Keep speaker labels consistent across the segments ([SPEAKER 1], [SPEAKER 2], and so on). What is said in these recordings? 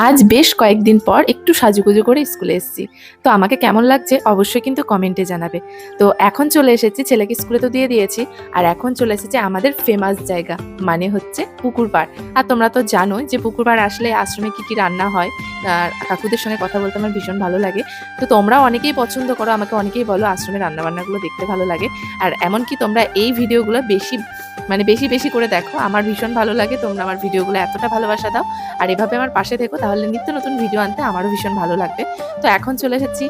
[SPEAKER 1] আজ বেশ কয়েকদিন পর একটু সাজুগুজু করে স্কুলে এসেছি। তো আমাকে কেমন লাগছে অবশ্যই কিন্তু কমেন্টে জানাবে। তো এখন চলে এসেছি, ছেলেকে স্কুলে তো দিয়ে দিয়েছি, আর এখন চলে এসেছি আমাদের ফেমাস জায়গা, মানে হচ্ছে পুকুর পাড়। আর তোমরা তো জানোই যে পুকুর পাড় আসলে আশ্রমে কি কি রান্না হয়। আর কাকুদের সঙ্গে কথা বলতে আমার ভীষণ ভালো লাগে। তো তোমরাও অনেকেই পছন্দ করো, আমাকে অনেকেই বলো আশ্রমে রান্নাবান্নাগুলো দেখতে ভালো লাগে। আর এমনকি তোমরা এই ভিডিওগুলো বেশি বেশি করে দেখো, আমার ভীষণ ভালো লাগে। তোমরা আমার ভিডিওগুলো এতটা ভালোবাসা দাও আর এভাবে আমার পাশে থেকো, তাহলে নিত্য নতুন ভিডিও আনতে আমারও ভীষণ ভালো লাগবে। তো এখন চলে এসেছি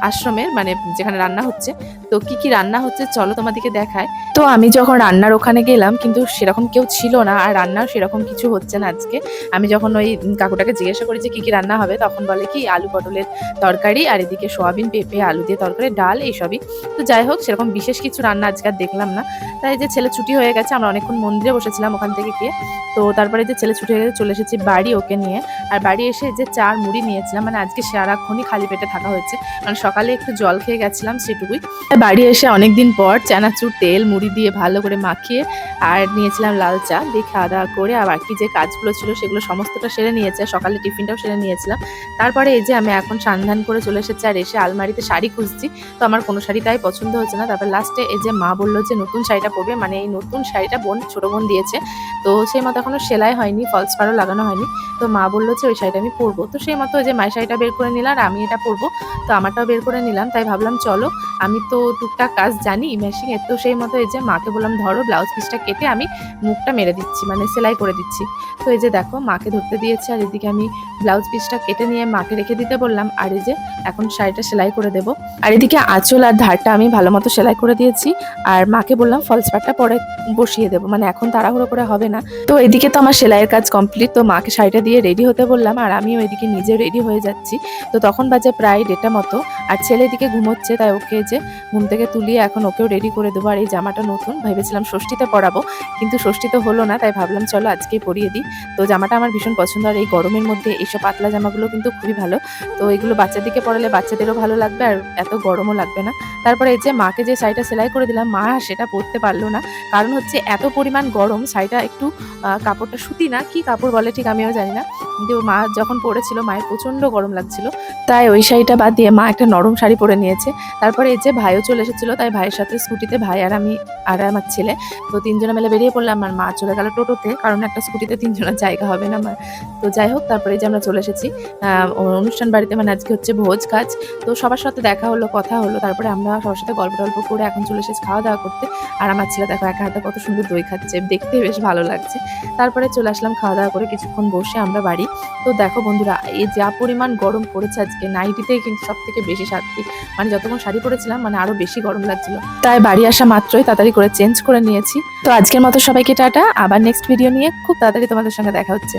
[SPEAKER 1] আশ্রমের, মানে যেখানে রান্না হচ্ছে। তো কি কি রান্না হচ্ছে চলো তোমাদেরকে দেখায়। তো আমি যখন রান্নার ওখানে গেলাম, কিন্তু সেরকম কেউ ছিল না, আর রান্নাও সেরকম কিছু হচ্ছে না আজকে। আমি যখন ওই কাকুটাকে জিজ্ঞাসা করি যে কি কি রান্না হবে, তখন বলে কি আলু পটলের তরকারি, আর এদিকে সোয়াবিন পেঁপে আলু দিয়ে তরকারি, ডাল, এইসবই। তো যাই হোক, সেরকম বিশেষ কিছু রান্না আজকে আর দেখলাম না। তাই যে ছেলে ছুটি হয়ে গেছে, আমরা অনেকক্ষণ মন্দিরে বসেছিলাম ওখান থেকে গিয়ে। তো তারপরে যে ছেলে ছুটি হয়ে গেছে, চলে এসেছি বাড়ি ওকে নিয়ে। আর বাড়ি এসে যে চার মুড়ি নিয়েছিলাম, মানে আজকে সারাক্ষণই খালি পেটে থাকা হয়েছে, মানে সকালে একটু জল খেয়ে গেছিলাম সেটুকুই। বাড়ি এসে অনেকদিন পর চানাচুর তেল মুড়ি দিয়ে ভালো করে মাখিয়ে আর নিয়েছিলাম লাল চা দিয়ে খাওয়া দাওয়া করে, আর বাকি যে কাজগুলো ছিল সেগুলো সমস্তটা সেরে নিয়েছে, সকালে টিফিনটাও সেরে নিয়েছিলাম। তারপরে এই যে আমি এখন স্নান করে চলে এসেছি, আর এসে আলমারিতে শাড়ি খুঁজছি। তো আমার কোনো শাড়িটাই পছন্দ হচ্ছে না। তারপর লাস্টে এই যে মা বললো যে নতুন শাড়িটা পরবে, মানে এই নতুন শাড়িটা ছোট বোন দিয়েছে। তো সেই মতো এখনো সেলাই হয়নি, ফলস পাড়ও লাগানো হয়নি। তো মা বললো যে ওই শাড়িটা আমি পরবো। তো সেই মতো ওই যে মায়ের শাড়িটা বের করে নিলাম, আর আমি এটা পরবো। তো আমারটাও বের করে নিলাম। তাই ভাবলাম চলো, আমি তো টুকটাক কাজ জানি মেশিন এর, তো সেই মতো এই যে মাকে বললাম ধরো ব্লাউজ পিসটা কেটে আমি মুখটা মেরে দিচ্ছি, মানে সেলাই করে দিচ্ছি। তো এই যে দেখো মাকে ধরতে দিয়েছে, আর এদিকে আমি ব্লাউজ পিসটা কেটে নিয়ে মাকে রেখে দিতে বললাম। আর এই যে এখন শাড়িটা সেলাই করে দেবো। আর এদিকে আঁচল আর ধারটা আমি ভালো মতো সেলাই করে দিয়েছি, আর মাকে বললাম ফলস পাড়টা পরে বসিয়ে দেবো, মানে এখন তাড়াহুড়ো করে হবে না। তো এদিকে তো আমার সেলাইয়ের কাজ কমপ্লিট। তো মাকে শাড়িটা দিয়ে রেডি হতে বললাম, আর আমিও এদিকে নিজে রেডি হয়ে যাচ্ছি। তো তখন বাজে প্রায় 1:30 মতো, আর ছেলে এদিকে ঘুমোচ্ছে, তাই ওকে যে ঘুম থেকে তুলিয়ে এখন ওকেও রেডি করে দেবো। আর এই জামাটা নতুন, ভেবেছিলাম ষষ্ঠীতে পরাবো, কিন্তু ষষ্ঠীতে হলো না, তাই ভাবলাম চলো আজকেই পরিয়ে দিই। তো জামাটা আমার ভীষণ পছন্দ, আর এই গরমের মধ্যে এইসব পাতলা জামাগুলো কিন্তু খুবই ভালো। তো এগুলো বাচ্চাদেরকে পরালে বাচ্চাদেরও ভালো লাগবে, আর এত গরমও লাগবে না। তারপরে এই যে মাকে যে শাড়িটা সেলাই করে দিলাম, মা সেটা পরতে পারলো না, কারণ হচ্ছে এত পরিমাণ গরম। শাড়িটা একটু কাপড়টা সুতি না, কি কাপড় বলে ঠিক আমিও জানি না, কিন্তু মা যখন পরেছিল মায়ের প্রচন্ড গরম লাগছিল, তাই ওই শাড়িটা বাদ দিয়ে মা একটা নরম শাড়ি পরে নিয়েছে। তারপরে এই যে ভাইও চলে এসেছিলো, তাই ভাইয়ের সাথে স্কুটিতে ভাই আর আমি আর আমার ছেলে, তো তিনজনে মিলে বেরিয়ে পড়লাম। আর মা চলে গেল টোটোতে, কারণ একটা স্কুটিতে তিনজনের জায়গা হবে না আমার। তো যাই হোক, তারপরে যে আমরা চলে এসেছি অনুষ্ঠান বাড়িতে, মানে আজকে হচ্ছে ভোজ কাজ। তো সবার সাথে দেখা হলো, কথা হলো, তারপরে আমরা সবার সাথে গল্প টল্প করে এখন চলে এসেছি খাওয়া দাওয়া করতে। আর আমার ছেলে দেখো একা হাতে কত সুন্দর দই খাচ্ছে, দেখতে বেশ ভালো লাগছে। তারপরে চলে আসলাম খাওয়া দাওয়া করে কিছুক্ষণ বসে আমরা বাড়ি। তো দেখো বন্ধুরা, এই যা পরিমাণ গরম পড়েছে আজকে, নাইটিতেই কিন্তু সব থেকে বেশি শান্তি, মানে যতক্ষণ শাড়ি পরেছিলাম মানে আরো বেশি গরম লাগছিল। তাই বাড়ি আসা মাত্রই তাড়াতাড়ি করে চেঞ্জ করে নিয়েছি। তো আজকের মতো সবাইকে টাটা, আবার নেক্সট ভিডিও নিয়ে খুব তাড়াতাড়ি তোমাদের সঙ্গে দেখা হচ্ছে।